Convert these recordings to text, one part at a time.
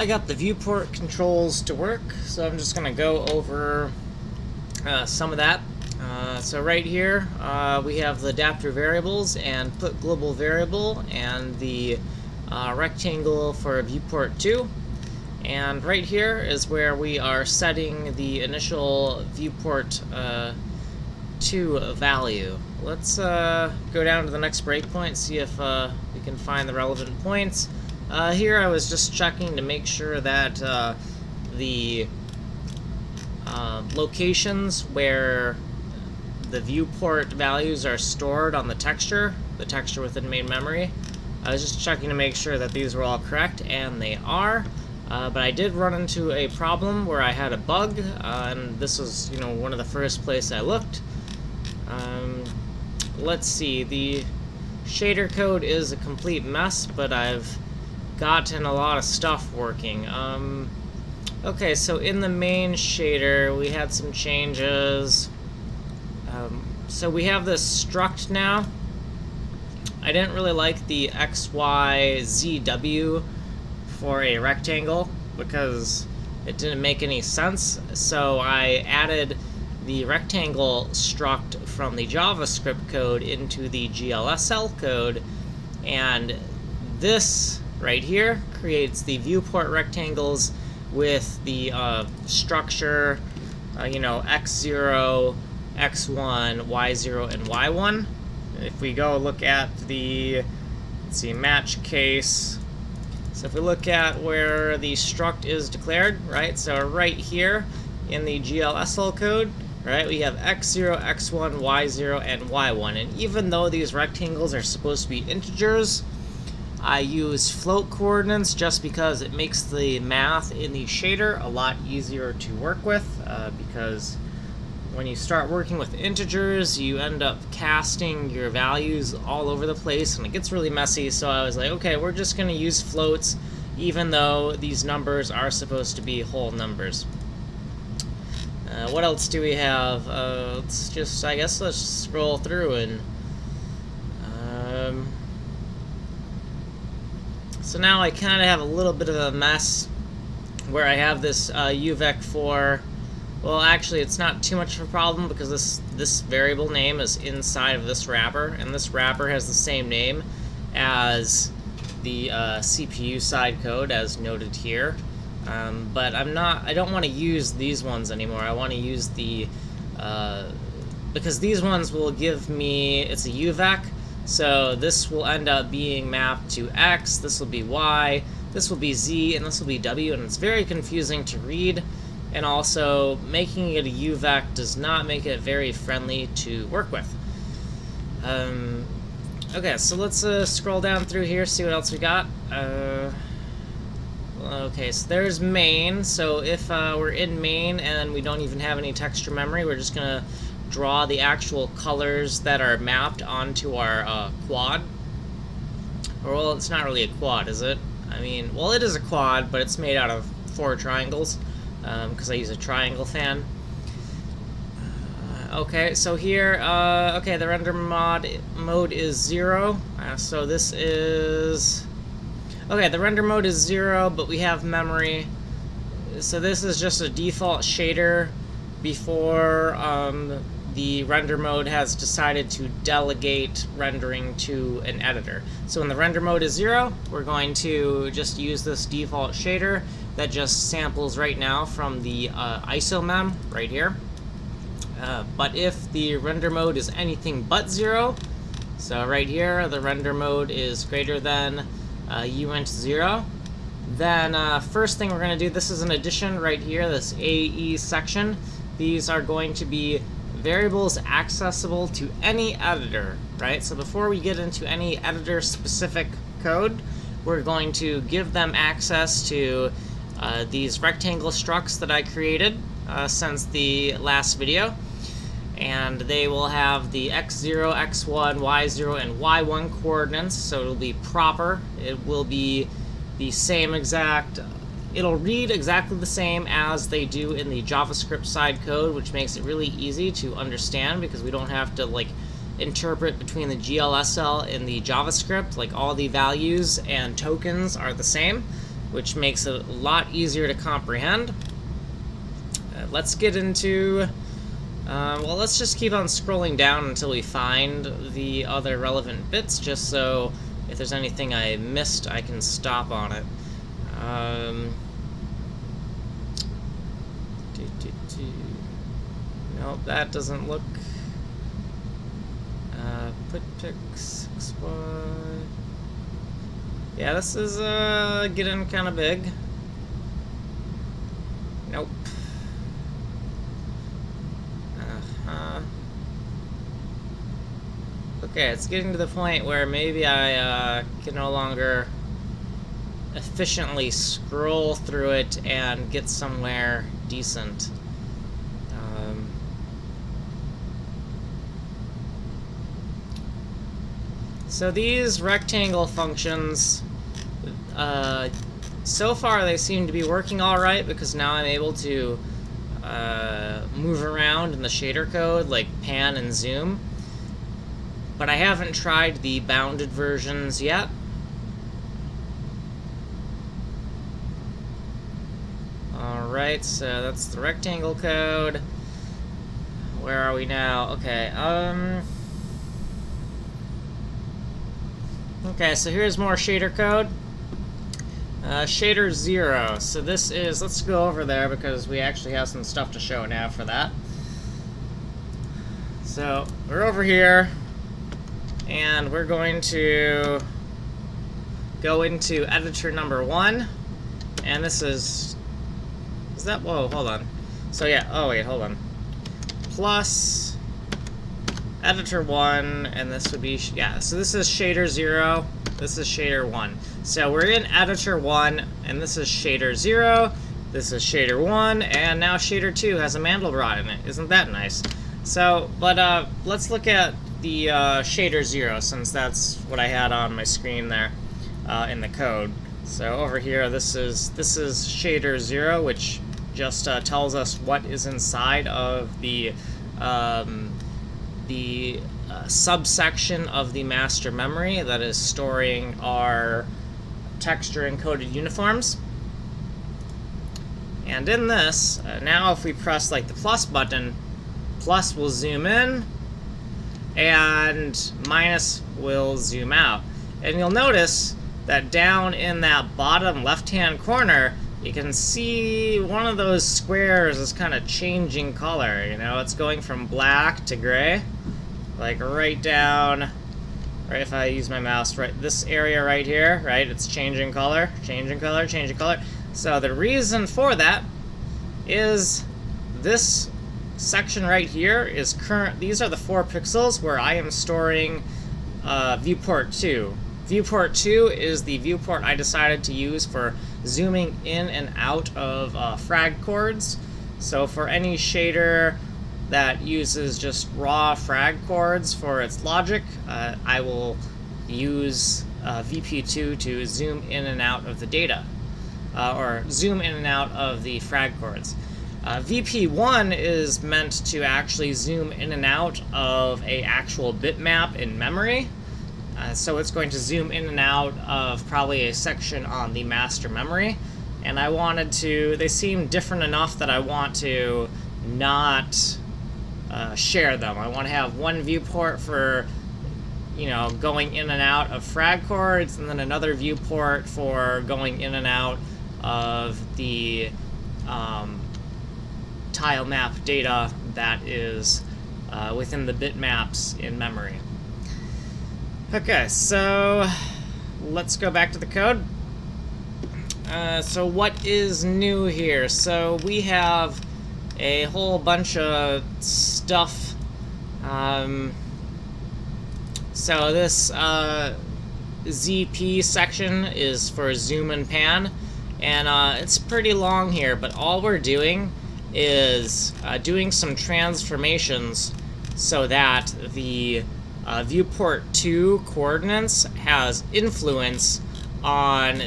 I got the viewport controls to work, so I'm just going to go over some of that. So right here we have the adapter variables and put global variable and the rectangle for viewport 2. And right here is where we are setting the initial viewport 2 value. Let's go down to the next breakpoint, see if we can find the relevant points. Here I was just checking to make sure that the locations where the viewport values are stored on the texture within main memory. I was just checking to make sure that these were all correct, and they are. But I did run into a problem where I had a bug, and this was, one of the first places I looked. Let's see, the shader code is a complete mess, but I've gotten a lot of stuff working. Okay, so in the main shader, we had some changes. So we have this struct now. I didn't really like the XYZW for a rectangle because it didn't make any sense. So I added the rectangle struct from the JavaScript code into the GLSL code, and this right here creates the viewport rectangles with the structure, x0, x1, y0, and y1. If we go look at the, match case, so if we look at where the struct is declared, right, so right here in the GLSL code, right, we have x0, x1, y0, and y1, and even though these rectangles are supposed to be integers, I use float coordinates just because it makes the math in the shader a lot easier to work with, because when you start working with integers, you end up casting your values all over the place, and it gets really messy. So I was like, okay, we're just going to use floats, even though these numbers are supposed to be whole numbers. What else do we have? Let's scroll through and... So now I kind of have a little bit of a mess where I have this UVec for... Well, actually, it's not too much of a problem because this variable name is inside of this wrapper, and this wrapper has the same name as the CPU side code as noted here. But I don't want to use these ones anymore. I want to use the because these ones will give me, it's a UVec, so this will end up being mapped to X, this will be Y, this will be Z, and this will be W, and it's very confusing to read. And also, making it a UVec does not make it very friendly to work with. Okay, so let's scroll down through here, see what else we got. Okay, so there's main. So if we're in main and we don't even have any texture memory, we're just going to draw the actual colors that are mapped onto our quad. Or, well, it's not really a quad, is it? I mean, well, it is a quad, but it's made out of 4 triangles. Because I use a triangle fan. Okay, so here, okay, the render mode is 0. So this is... Okay, the render mode is 0, but we have memory. So this is just a default shader before the render mode has decided to delegate rendering to an editor. So when the render mode is 0, we're going to just use this default shader that just samples right now from the ISO mem right here. But if the render mode is anything but 0, so right here the render mode is greater than uint0, then first thing we're going to do, this is an addition right here, this AE section. These are going to be variables accessible to any editor, right? So before we get into any editor specific code, we're going to give them access to these rectangle structs that I created since the last video, and they will have the x0, x1, y0, and y1 coordinates, so it'll be proper. It will be the same exact, it'll read exactly the same as they do in the JavaScript side code, which makes it really easy to understand because we don't have to interpret between the GLSL and the JavaScript. Like, all the values and tokens are the same. which makes it a lot easier to comprehend. Let's get into, well, let's just keep on scrolling down until we find the other relevant bits, just so if there's anything I missed, I can stop on it. Nope, that doesn't look. Put picks, exploit. Yeah, this is getting kind of big. Nope. Okay, it's getting to the point where maybe I can no longer efficiently scroll through it and get somewhere decent. So these rectangle functions, so far they seem to be working alright, because now I'm able to move around in the shader code, like pan and zoom. But I haven't tried the bounded versions yet. Alright, so that's the rectangle code. Where are we now? Okay, okay, so here's more shader code. Shader 0. So this is, let's go over there because we actually have some stuff to show now for that. So we're over here, and we're going to go into editor number 1, and this is that, whoa, hold on. So yeah, oh wait, hold on. Plus editor 1, and this would be, yeah, so this is shader 0, this is shader 1. So we're in editor 1, and this is shader 0, this is shader 1, and now shader 2 has a Mandelbrot in it. Isn't that nice? So, but let's look at the shader 0, since that's what I had on my screen there in the code. So over here, this is shader 0, which just tells us what is inside of the subsection of the master memory that is storing our texture encoded uniforms. And in this, now if we press like the plus button, plus will zoom in and minus will zoom out. And you'll notice that down in that bottom left-hand corner, you can see one of those squares is kind of changing color. You know, it's going from black to gray, like right down, right, if I use my mouse, right, this area right here, right, it's changing color, changing color, changing color. So the reason for that is this section right here is these are the 4 pixels where I am storing Viewport 2. Viewport 2 is the viewport I decided to use for zooming in and out of frag chords. So for any shader that uses just raw frag chords for its logic, I will use VP2 to zoom in and out of the data, or zoom in and out of the frag chords. VP1 is meant to actually zoom in and out of an actual bitmap in memory. So it's going to zoom in and out of probably a section on the master memory. And I wanted to, they seem different enough that I want to not share them. I want to have one viewport for, you know, going in and out of frag chords, and then another viewport for going in and out of the tile map data that is within the bitmaps in memory. Okay, so let's go back to the code. So what is new here? So we have a whole bunch of stuff. So this ZP section is for zoom and pan, and it's pretty long here, but all we're doing is doing some transformations so that the Viewport 2 coordinates has influence on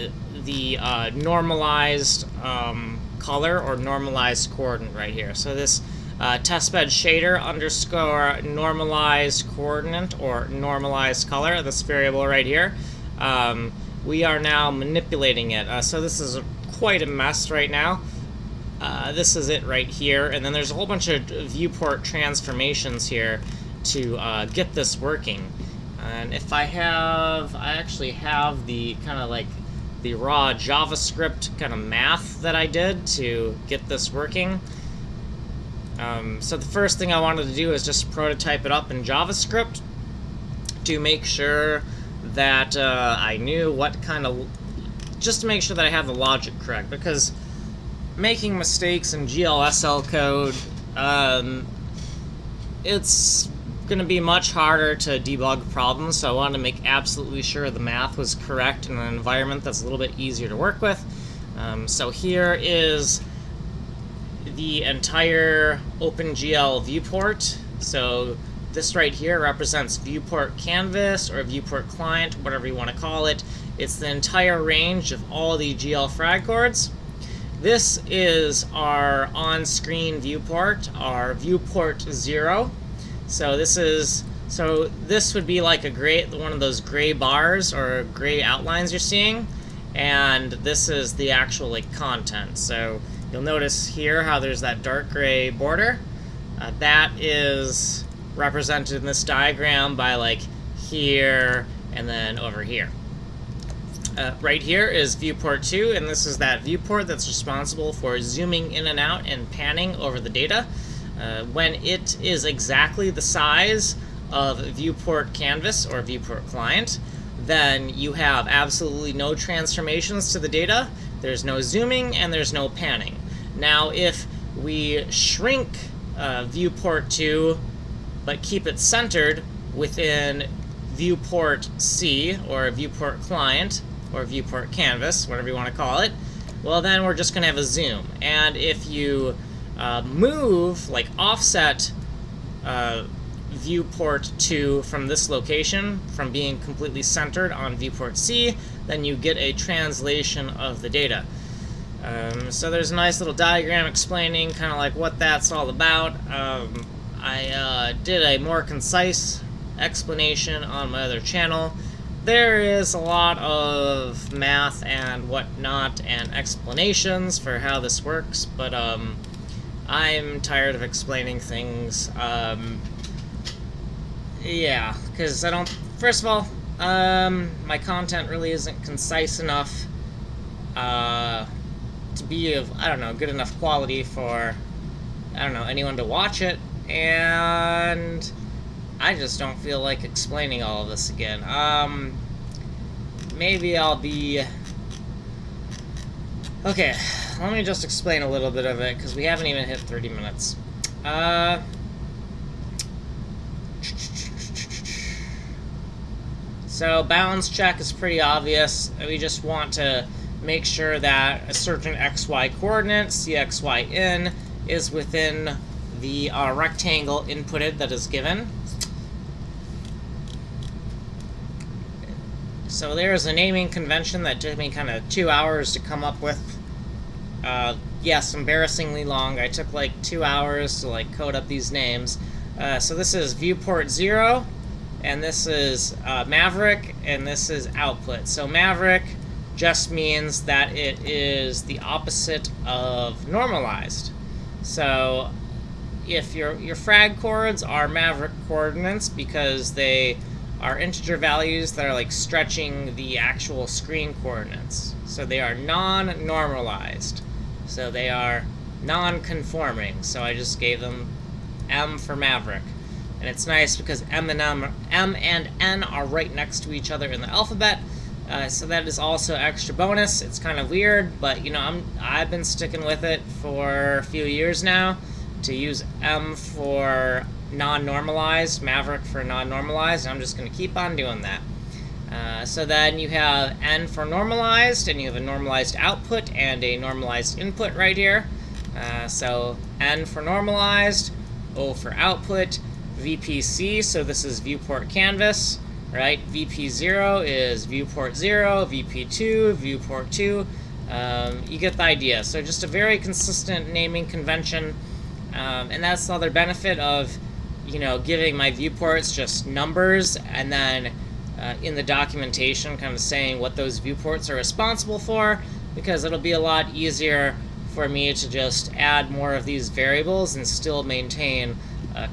the normalized color or normalized coordinate right here. So this testbed shader underscore normalized coordinate or normalized color, this variable right here, we are now manipulating it. So this is quite a mess right now. This is it right here, and then there's a whole bunch of viewport transformations here to get this working. And if I actually have the kind of like the raw JavaScript kind of math that I did to get this working. So the first thing I wanted to do is just prototype it up in JavaScript to make sure that I knew what kind of, just to make sure that I have the logic correct, because making mistakes in GLSL code, it's going to be much harder to debug problems, so I wanted to make absolutely sure the math was correct in an environment that's a little bit easier to work with. So here is the entire OpenGL viewport. So this right here represents viewport canvas or viewport client, whatever you want to call it. It's the entire range of all the GL frag chords. This is our on-screen viewport, our viewport 0. So this would be like one of those gray bars or gray outlines you're seeing, and this is the actual like content. So you'll notice here how there's that dark gray border. That is represented in this diagram by like here and then over here. Right here is viewport 2, and this is that viewport that's responsible for zooming in and out and panning over the data. When it is exactly the size of viewport canvas or viewport client, then you have absolutely no transformations to the data, there's no zooming, and there's no panning. Now, if we shrink viewport 2 but keep it centered within viewport C or viewport client or viewport canvas, whatever you want to call it, well, then we're just going to have a zoom. And if you move, like offset viewport 2 from this location, from being completely centered on viewport C, then you get a translation of the data. So there's a nice little diagram explaining kind of like what that's all about. I did a more concise explanation on my other channel. There is a lot of math and whatnot and explanations for how this works, but I'm tired of explaining things. Yeah, because I don't... First of all, my content really isn't concise enough to be of, I don't know, good enough quality for, I don't know, anyone to watch it, and I just don't feel like explaining all of this again. Maybe I'll be... Okay, let me just explain a little bit of it, because we haven't even hit 30 minutes. So balance check is pretty obvious. We just want to make sure that a certain XY coordinate, CXY in, is within the rectangle inputted that is given. So there's a naming convention that took me kind of 2 hours to come up with. Yes, embarrassingly long. I took like 2 hours to like code up these names. So this is viewport 0, and this is Maverick, and this is output. So Maverick just means that it is the opposite of normalized. So if your frag chords are Maverick coordinates because they are integer values that are like stretching the actual screen coordinates. So they are non-normalized. So they are non-conforming. So I just gave them M for Maverick. And it's nice because M and N are right next to each other in the alphabet. So that is also extra bonus. It's kind of weird, but you know, I've been sticking with it for a few years now to use M for non-normalized, Maverick for non-normalized, and I'm just going to keep on doing that. So then you have N for normalized, and you have a normalized output and a normalized input right here. So N for normalized, O for output, VPC, so this is viewport canvas, right? VP0 is viewport 0, VP2, viewport 2. You get the idea. So just a very consistent naming convention, and that's the other benefit of, you know, giving my viewports just numbers and then in the documentation, kind of saying what those viewports are responsible for, because it'll be a lot easier for me to just add more of these variables and still maintain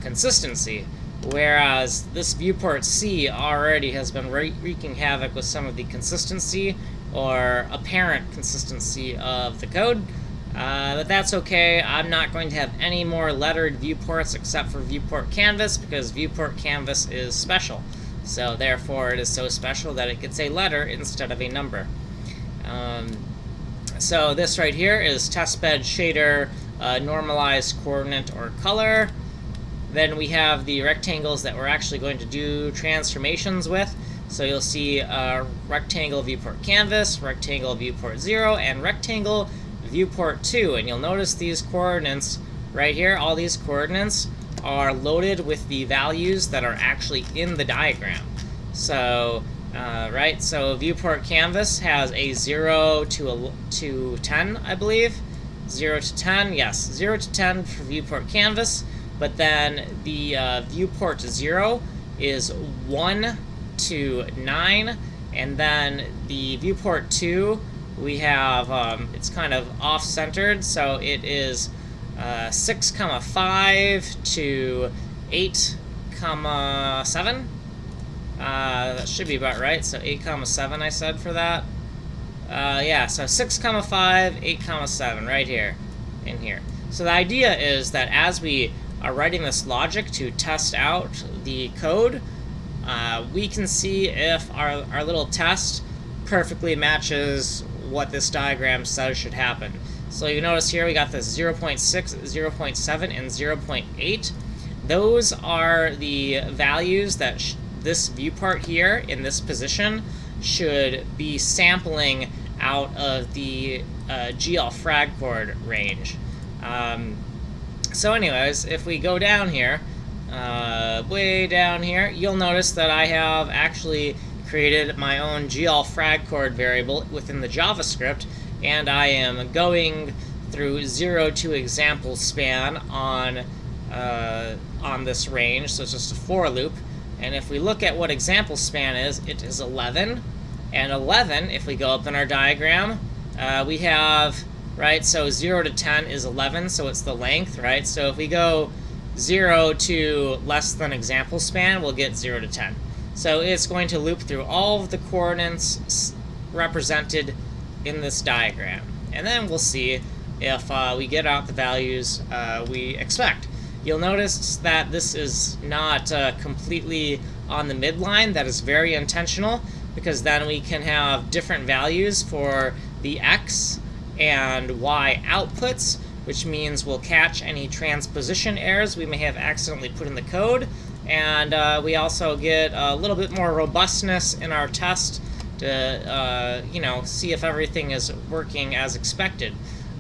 consistency. Whereas this viewport C already has been wreaking havoc with some of the consistency or apparent consistency of the code. But that's okay. I'm not going to have any more lettered viewports except for viewport canvas, because viewport canvas is special. So therefore it is so special that it gets a letter instead of a number. So this right here is testbed shader normalized coordinate or color. Then we have the rectangles that we're actually going to do transformations with. So you'll see rectangle viewport canvas, rectangle viewport 0, and rectangle viewport 2. And you'll notice these coordinates right here, all these coordinates are loaded with the values that are actually in the diagram. So, right, so viewport canvas has a 0 to 10, I believe. 0 to 10, yes, 0 to 10 for viewport canvas. But then the viewport 0 is 1 to 9, and then the viewport 2, we have, it's kind of off-centered, so it is 6,5 to 8,7. That should be about right, so 8,7 I said for that. Yeah, so 6,5, 8,7 right here, in here. So the idea is that as we are writing this logic to test out the code, we can see if our little test perfectly matches what this diagram says should happen. So you notice here we got this 0.6, 0.7, and 0.8. Those are the values that this viewport here in this position should be sampling out of the GL frag chord range. So anyways, if we go down here, way down here, you'll notice that I have actually created my own GL frag chord variable within the JavaScript, and I am going through 0 to example span on this range, so it's just a for loop. And if we look at what example span is, it is 11. And 11, if we go up in our diagram, we have, right, so 0 to 10 is 11, so it's the length, right? So if we go 0 to less than example span, we'll get 0 to 10. So it's going to loop through all of the coordinates represented in this diagram. And then we'll see if we get out the values we expect. You'll notice that this is not completely on the midline. That is very intentional, because then we can have different values for the X and Y outputs, which means we'll catch any transposition errors we may have accidentally put in the code. And we also get a little bit more robustness in our test to, see if everything is working as expected.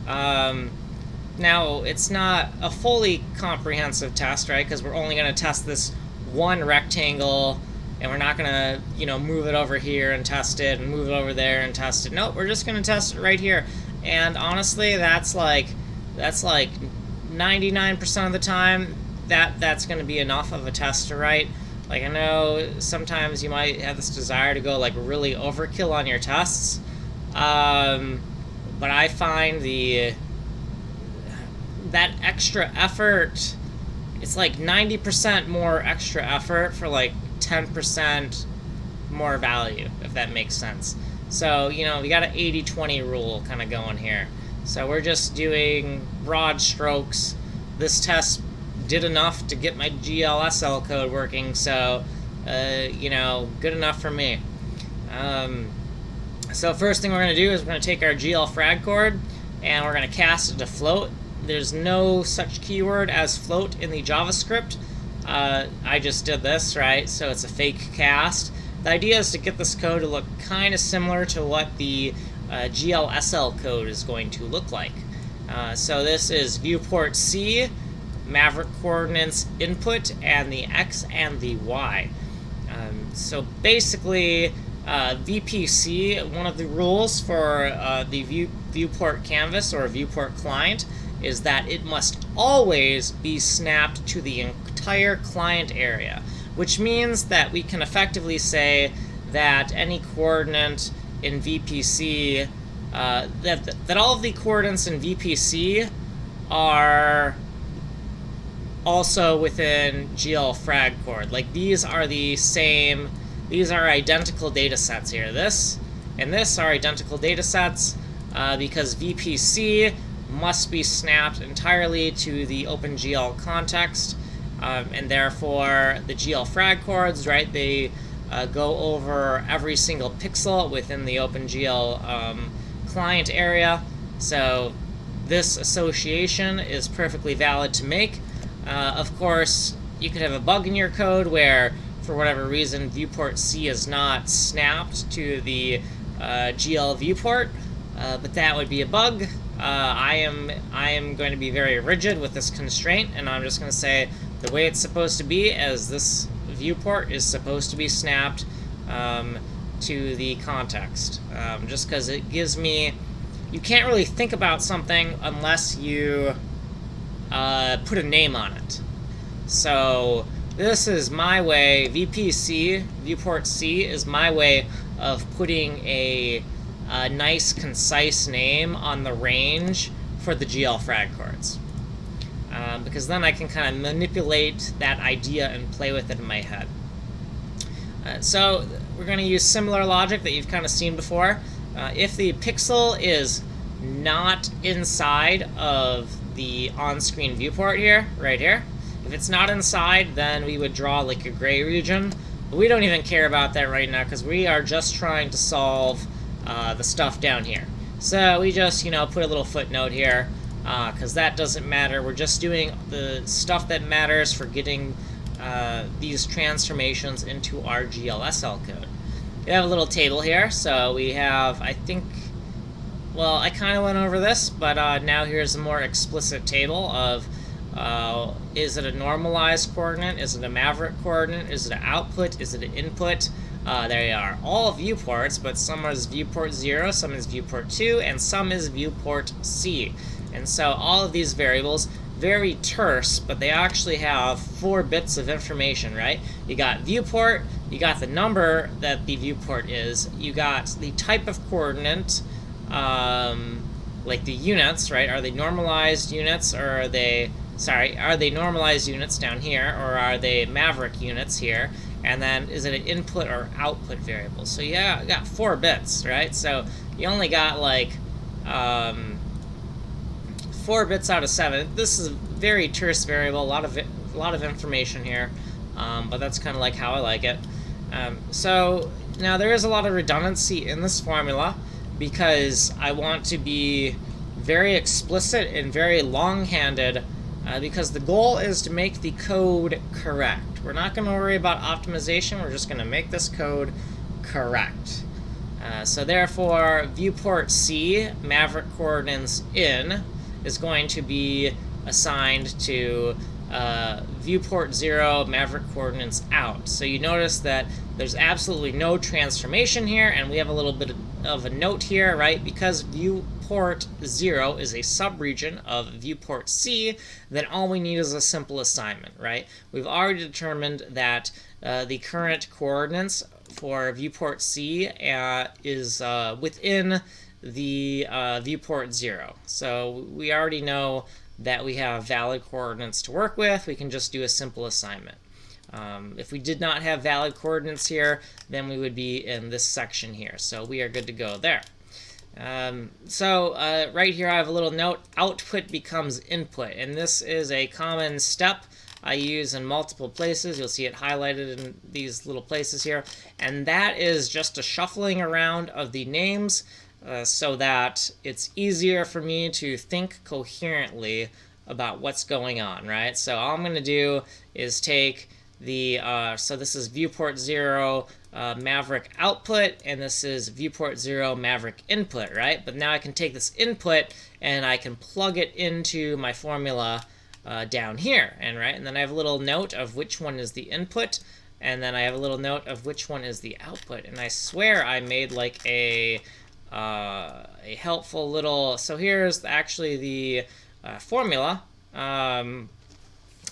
Now, it's not a fully comprehensive test, right? Because we're only going to test this one rectangle, and we're not going to, move it over here and test it, and move it over there and test it. Nope, we're just going to test it right here. And honestly, that's like 99% of the time, that's going to be enough of a test to write. Like, I know sometimes you might have this desire to go like really overkill on your tests, but I find that extra effort, it's like 90% more extra effort for like 10% more value, if that makes sense. So, we got an 80-20 rule kind of going here. So we're just doing broad strokes. This test did enough to get my GLSL code working, so, good enough for me. So first thing we're going to do is we're going to take our GL frag chord, and we're going to cast it to float. There's no such keyword as float in the JavaScript. I just did this, right? So it's a fake cast. The idea is to get this code to look kind of similar to what the GLSL code is going to look like. So this is viewport C, Maverick coordinates input, and the X and the Y. So basically, VPC, one of the rules for the viewport canvas or viewport client is that it must always be snapped to the entire client area, which means that we can effectively say that any coordinate in VPC, that all of the coordinates in VPC are also within GL frag chord. Like, these are the same, these are identical data sets here. This and this are identical data sets because VPC must be snapped entirely to the OpenGL context, and therefore the GL frag chords, right, they go over every single pixel within the OpenGL client area. So this association is perfectly valid to make. Of course, you could have a bug in your code where, for whatever reason, viewport C is not snapped to the GL viewport, but that would be a bug. I am going to be very rigid with this constraint, and I'm just going to say the way it's supposed to be is this viewport is supposed to be snapped to the context, just because it gives me, you can't really think about something unless you put a name on it. So this is my way, VPC, viewport C, is my way of putting a nice, concise name on the range for the GL frag chords. Because then I can kind of manipulate that idea and play with it in my head. So we're going to use similar logic that you've kind of seen before. If the pixel is not inside of the on-screen viewport here, right here, if it's not inside, then we would draw like a gray region. But we don't even care about that right now because we are just trying to solve the stuff down here. So we just, put a little footnote here because that doesn't matter. We're just doing the stuff that matters for getting these transformations into our GLSL code. We have a little table here. So we have, I think, well, I kind of went over this, but now here's a more explicit table of is it a normalized coordinate? Is it a maverick coordinate? Is it an output? Is it an input? They are all viewports, but some is viewport 0, some is viewport 2, and some is viewport C. And so all of these variables, very terse, but they actually have 4 bits of information, right? You got viewport, you got the number that the viewport is, you got the type of coordinate, like the units, right? Are they normalized units, or are they, are they normalized units down here, or are they maverick units here? And then is it an input or output variable? So yeah, you got 4 bits, right? So you only got like 4 bits out of 7. This is a very terse variable, a lot of information here, but that's kind of like how I like it. So now there is a lot of redundancy in this formula because I want to be very explicit and very long-handed because the goal is to make the code correct. We're not going to worry about optimization, we're just going to make this code correct. So therefore, viewport C, maverick coordinates in, is going to be assigned to viewport 0, maverick coordinates out. So you notice that there's absolutely no transformation here, and we have a little bit of a note here, right? Because viewport 0 is a subregion of viewport C, then all we need is a simple assignment, right? We've already determined that the current coordinates for viewport C is within the viewport 0. So we already know that we have valid coordinates to work with. We can just do a simple assignment. If we did not have valid coordinates here, then we would be in this section here. So we are good to go there. Right here I have a little note, output becomes input, and this is a common step I use in multiple places. You'll see it highlighted in these little places here, and that is just a shuffling around of the names so that it's easier for me to think coherently about what's going on, right? So all I'm going to do is take the, so this is viewport 0 maverick output, and this is viewport 0 maverick input, right? But now I can take this input and I can plug it into my formula down here, and then I have a little note of which one is the input, and then I have a little note of which one is the output. And I swear I made like a helpful little, so here's actually the formula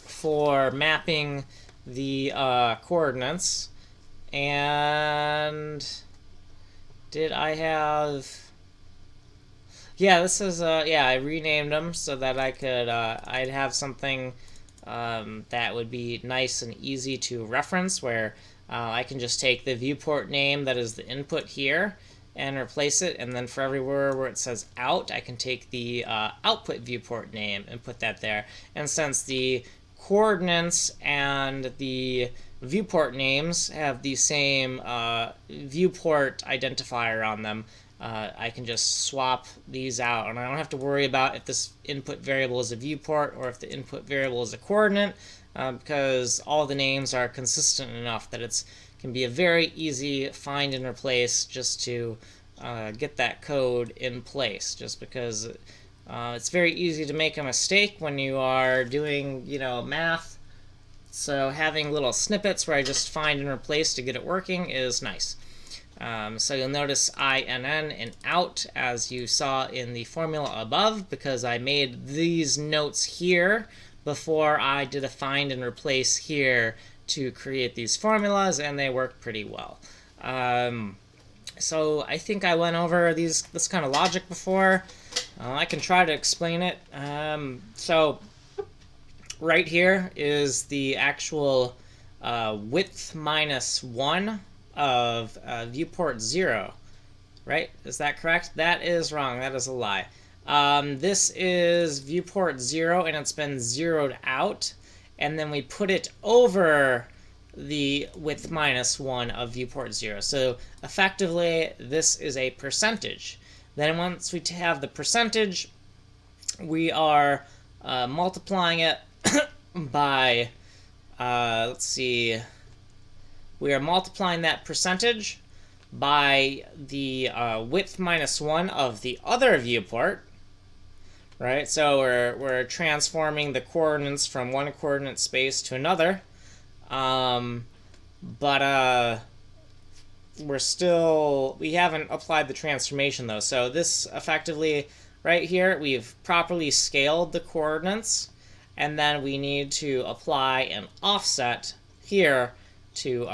for mapping the coordinates And did I have... Yeah, this is, yeah, I renamed them so that I could, I'd have something that would be nice and easy to reference, where I can just take the viewport name that is the input here and replace it, and then for everywhere where it says out, I can take the output viewport name and put that there. And since the coordinates and the viewport names have the same viewport identifier on them, I can just swap these out, and I don't have to worry about if this input variable is a viewport or if the input variable is a coordinate, because all the names are consistent enough that it can be a very easy find and replace just to get that code in place, just because it's very easy to make a mistake when you are doing, math. So having little snippets where I just find and replace to get it working is nice. So you'll notice INN and out, as you saw in the formula above, because I made these notes here before I did a find and replace here to create these formulas, and they work pretty well. So I think I went over this kind of logic before. I can try to explain it. So right here is the actual width minus 1 of viewport 0, right? Is that correct? That is wrong. That is a lie. This is viewport 0, and it's been zeroed out, and then we put it over the width minus 1 of viewport 0. So effectively, this is a percentage. Then once we have the percentage, we are multiplying it by, let's see, we are multiplying that percentage by the width minus 1 of the other viewport, right? So we're transforming the coordinates from one coordinate space to another, but we haven't applied the transformation though. So this effectively, right here, we've properly scaled the coordinates, and then we need to apply an offset here to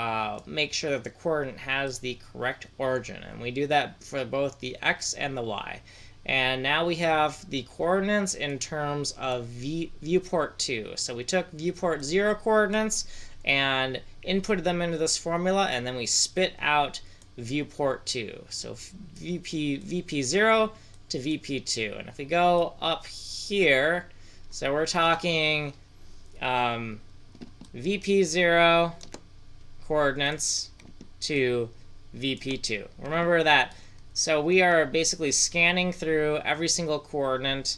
make sure that the coordinate has the correct origin. And we do that for both the x and the y. And now we have the coordinates in terms of viewport 2. So we took viewport 0 coordinates and inputted them into this formula, and then we spit out viewport 2. So VP0 to VP2. And if we go up here, so we're talking VP0 coordinates to VP2. Remember that. So we are basically scanning through every single coordinate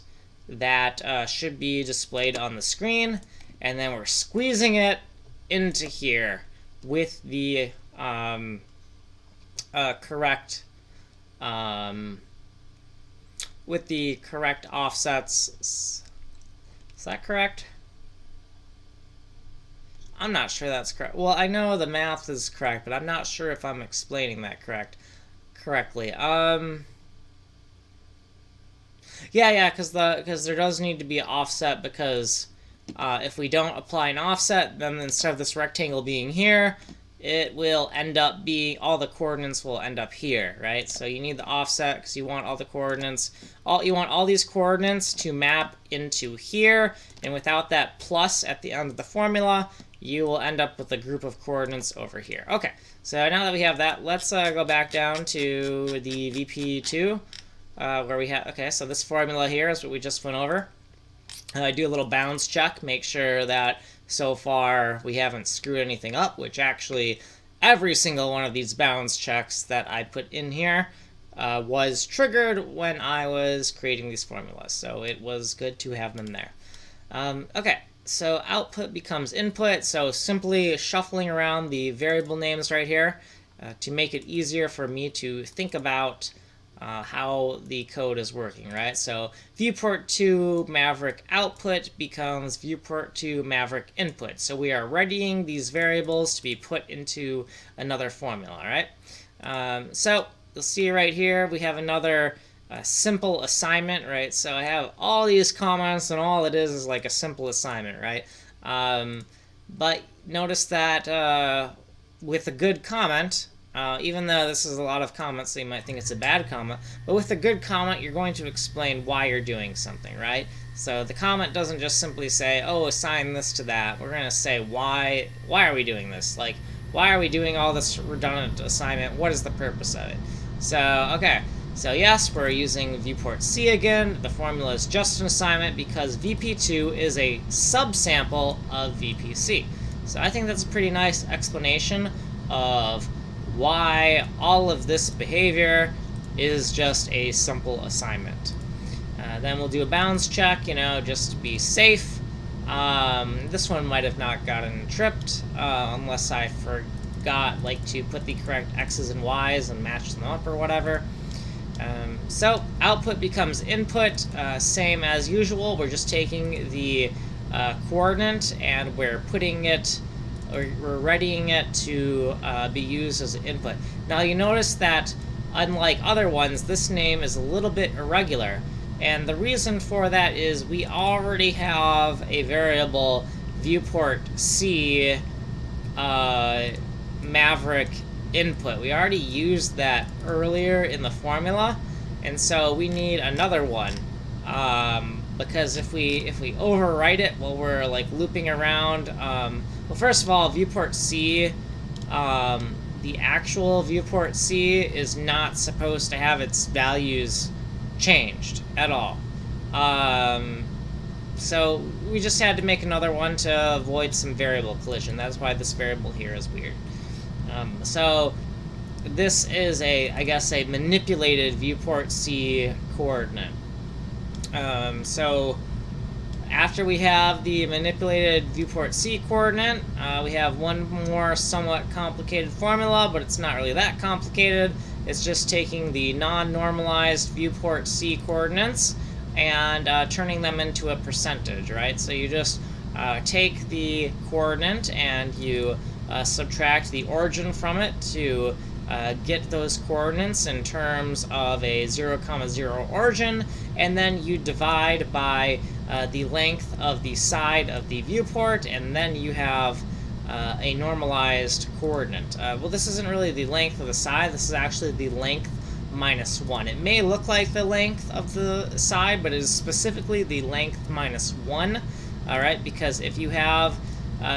that should be displayed on the screen, and then we're squeezing it into here with the correct offsets. Is that correct? I'm not sure that's correct. Well, I know the math is correct, but I'm not sure if I'm explaining that correctly. Yeah, because there does need to be an offset, because if we don't apply an offset, then instead of this rectangle being here, it will end up being, all the coordinates will end up here, right? So you need the offset because you want all the coordinates, you want all these coordinates to map into here, and without that plus at the end of the formula, you will end up with a group of coordinates over here. Okay, so now that we have that, let's go back down to the VP2, where we have, okay, so this formula here is what we just went over. Do a little bounds check, make sure that so far we haven't screwed anything up, which actually every single one of these bounds checks that I put in here was triggered when I was creating these formulas, so it was good to have them there. Okay, so output becomes input, so simply shuffling around the variable names right here to make it easier for me to think about how the code is working, right? So viewport 2 Maverick output becomes viewport 2 Maverick input. So we are readying these variables to be put into another formula, right? So you'll see right here we have another simple assignment, right? So I have all these comments, and all it is like a simple assignment, right? But notice that with a good comment, even though this is a lot of comments, so you might think it's a bad comment, but with a good comment, you're going to explain why you're doing something, right? So the comment doesn't just simply say, oh, assign this to that. We're going to say, why are we doing this? Like, why are we doing all this redundant assignment? What is the purpose of it? So, okay. So yes, we're using Viewport C again. The formula is just an assignment because VP2 is a subsample of VPC. So I think that's a pretty nice explanation of why all of this behavior is just a simple assignment. Then we'll do a bounds check, just to be safe. This one might have not gotten tripped unless I forgot to put the correct X's and Y's and match them up or whatever. So output becomes input, same as usual. We're just taking the coordinate and we're putting it, or we're readying it to be used as an input. Now you notice that unlike other ones, this name is a little bit irregular. And the reason for that is we already have a variable Viewport C Maverick input. We already used that earlier in the formula, and so we need another one. Because if we overwrite it while we're looping around, well, first of all, Viewport C, the actual Viewport C is not supposed to have its values changed at all. So we just had to make another one to avoid some variable collision. That's why this variable here is weird. So this is I guess a manipulated Viewport C coordinate. So after we have the manipulated Viewport C coordinate, we have one more somewhat complicated formula, but it's not really that complicated. It's just taking the non-normalized Viewport C coordinates and turning them into a percentage, right? So you just take the coordinate and you subtract the origin from it to get those coordinates in terms of a 0, 0 origin, and then you divide by the length of the side of the viewport, and then you have a normalized coordinate. Well, this isn't really the length of the side, this is actually the length minus 1. It may look like the length of the side, but it is specifically the length minus 1, alright, because if you have,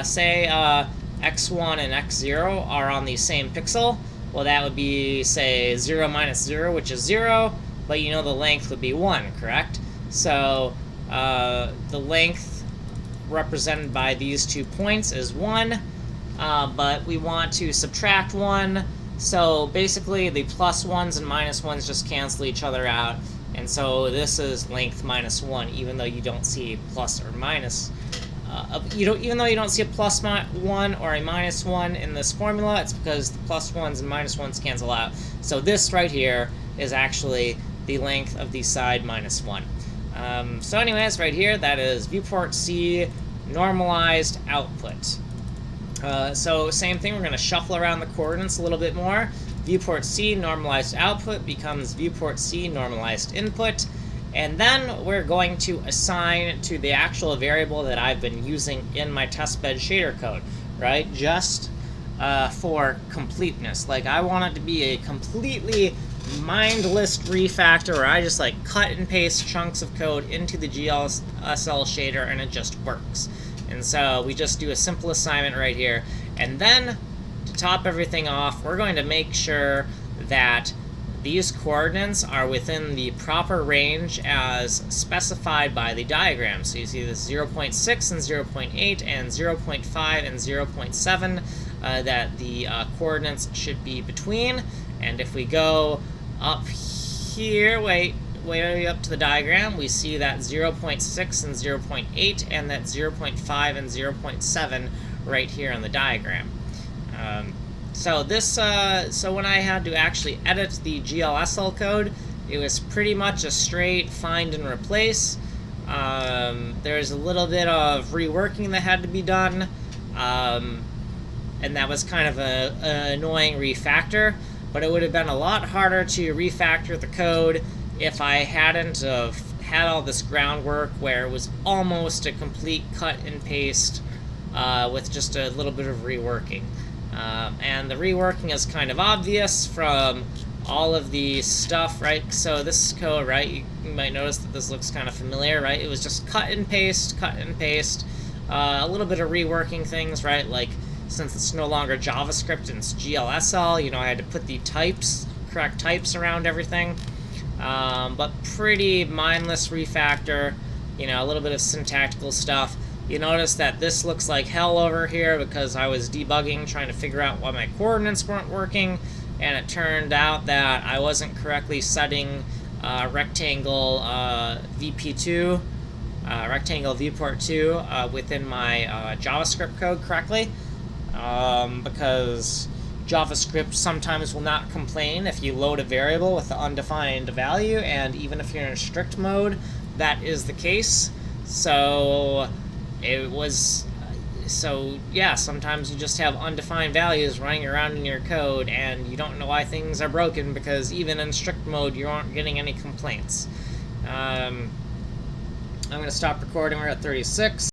say, x1 and x0 are on the same pixel, well, that would be, say, 0 minus 0, which is 0, but you know the length would be 1, correct? So the length represented by these 2 points is 1, but we want to subtract 1, so basically the plus 1s and minus 1s just cancel each other out, and so this is length minus 1, even though you don't see plus or minus. Even though you don't see a plus 1 or a minus 1 in this formula, it's because the plus 1s and minus 1s cancel out. So this right here is actually the length of the side minus 1. So anyways, right here, that is Viewport C normalized output. So same thing, we're going to shuffle around the coordinates a little bit more. Viewport C normalized output becomes Viewport C normalized input. And then we're going to assign to the actual variable that I've been using in my testbed shader code, right? Just for completeness. Like, I want it to be a completely mindless refactor where I just cut and paste chunks of code into the GLSL shader and it just works. And so we just do a simple assignment right here. And then to top everything off, we're going to make sure that these coordinates are within the proper range as specified by the diagram. So you see this 0.6 and 0.8 and 0.5 and 0.7 that the coordinates should be between. And if we go up here, way up to the diagram, we see that 0.6 and 0.8 and that 0.5 and 0.7 right here on the diagram. So this, so when I had to actually edit the GLSL code, it was pretty much a straight find and replace. There's a little bit of reworking that had to be done, and that was kind of an annoying refactor, but it would have been a lot harder to refactor the code if I hadn't have had all this groundwork where it was almost a complete cut and paste with just a little bit of reworking. And the reworking is kind of obvious from all of the stuff, right? So this code, right, you might notice that this looks kind of familiar, right? It was just cut and paste, a little bit of reworking things, right? Like, since it's no longer JavaScript and it's GLSL, you know, I had to put the correct types around everything. But pretty mindless refactor, you know, a little bit of syntactical stuff. You notice that this looks like hell over here because I was debugging, trying to figure out why my coordinates weren't working, and it turned out that I wasn't correctly setting rectangle VP2, rectangle viewport 2 within my JavaScript code correctly, because JavaScript sometimes will not complain if you load a variable with the undefined value, and even if you're in a strict mode, that is the case. So yeah, sometimes you just have undefined values running around in your code and you don't know why things are broken, because even in strict mode you aren't getting any complaints. I'm going to stop recording. We're at 36.